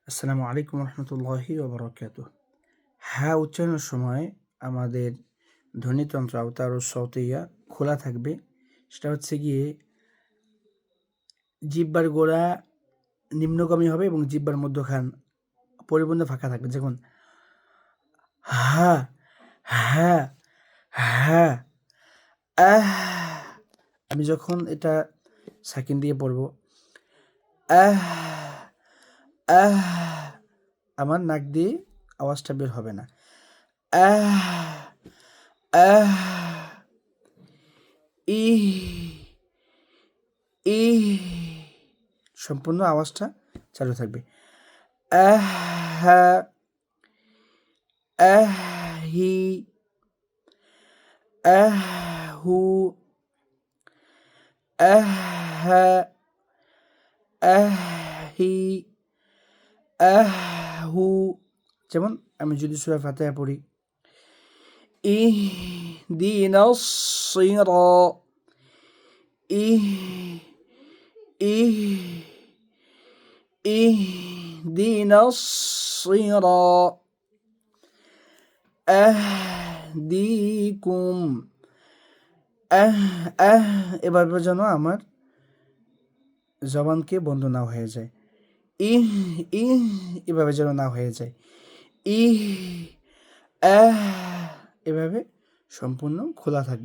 আসসালামু আলাইকুম রহমতুল্লাহি ওবরাকাতুহ। হ্যাঁ উচ্চারণের সময় আমাদের ধ্বনিতন্ত্র আওতার ও সৌতিয়া খোলা থাকবে। সেটা হচ্ছে গিয়ে জিহ্বার গোড়া নিম্নগামী হবে এবং জিহ্বার মধ্যখান পরিপূর্ণ ফাঁকা থাকবে। যেমন হ্যাঁ হ্যাঁ হ্যাঁ আহ। আমি যখন এটা সাকিন দিয়ে পড়ব আহ আহ, আমার নাক দিয়ে আওয়াজটা বের হবে না। আহ আহ ইহ ইহ সম্পূর্ণ আওয়াজটা চালু থাকবে। আহ আহি আহু আহ আহি আহু। যেমন আমি যদি সূরা ফাতিহা পড়ি ইহদিনাস সিরা ইহদিনাস সিরা আহদিকুম এভাবে যেন আমার জবানকে বন্ধ না হয়ে যায়। ইহ ইহ এভাবে যেন না হয়ে যায়। ইহ এভাবে সম্পূর্ণ খোলা থাকবে।